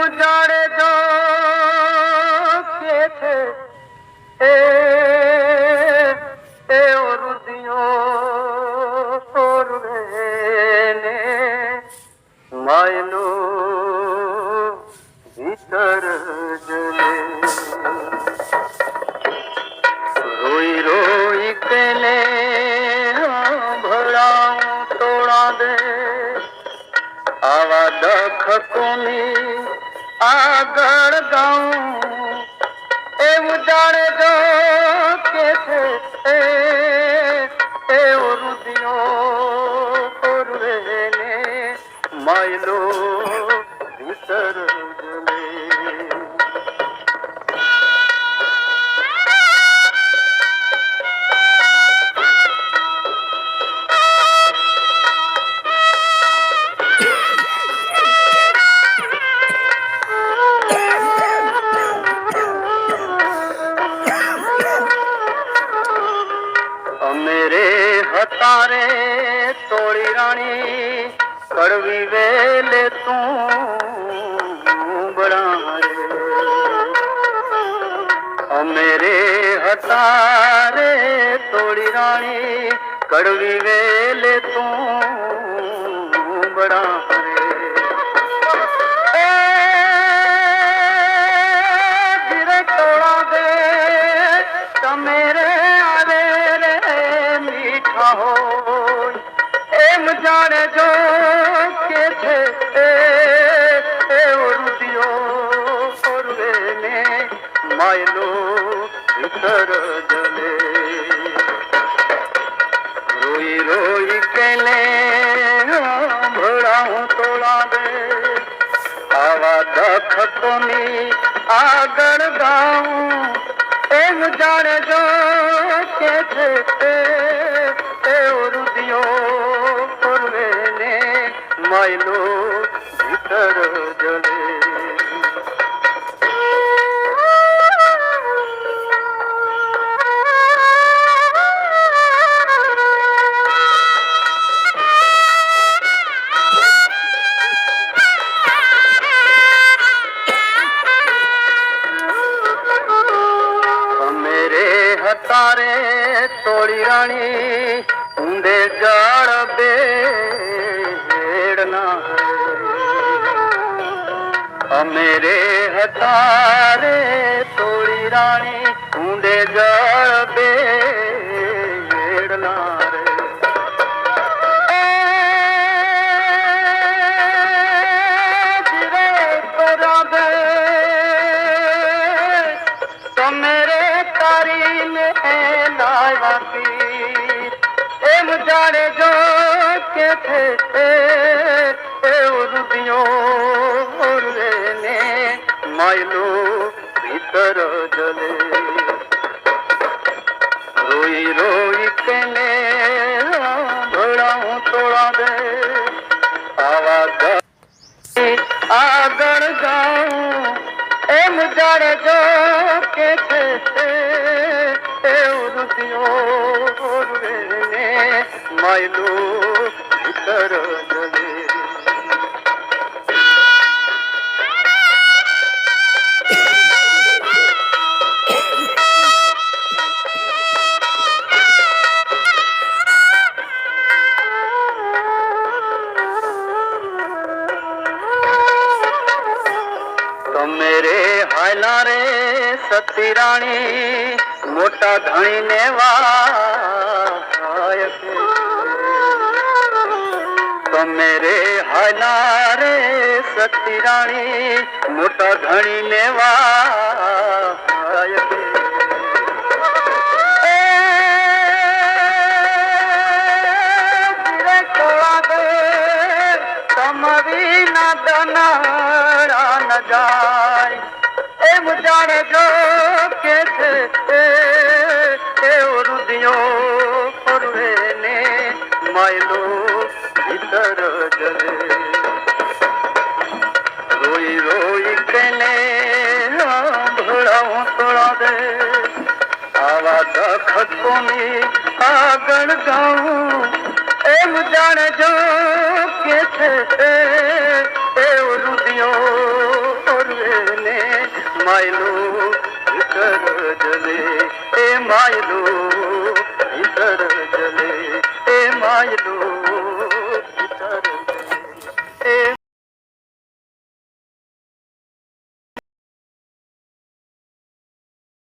जाने जो के थे ए रुदियों और ने मायनो भीतर जले रोई रोई केले भड़ाऊं तोड़ा दे आवा दख कोनी आगड़ गाऊं ए मुजारे जो के थे ए रुदियों और ने मायलो भीतर जले मेरे हतारे तोड़ी रानी कड़वी वेले तू बड़ा रे मेरे हतारे तोड़ी रानी कड़वी वेले तू बड़ा रे गिरे तोड़ा दे तो मेरे हो जाने जो के थे रुदियो और ने मायलो भीतर जले रोई रोई केले भड़ाऊं तोड़ा दे आवा दख कोनी आगड़ गाऊं जाने जो के थे रुदियो और ने मायलो भीतर जले तारे तोड़ी रानी ऊंडे जाड़ बेड़ना मेरे हतारे तोड़ी रानी ऊंडे जाड़ बेड़ना जाने जो के थे रुदियों और ने मायलो भीतर जले रोई रोई केले भड़ाऊं तोड़ा दे आवाज आगड़ गाऊं जाने जो के थे रुदियों और ने मायलो भीतर जले तो मेरे हायला रे सती रानी मोटा धनी ने तो मेरे हायला रे सती रानी मोटा धनी ने तमरी न दनारा न जाए जाने जो के थे रुदियों और ने मायलो भीतर जले रोई रोई केले भड़ाऊं तोड़ा दे आवा दख कोनी आगड़ गाऊं जाने जो के थे रुदियों માયલું ભીતર જલે એ માયલું ભીતર જલે એ માયલું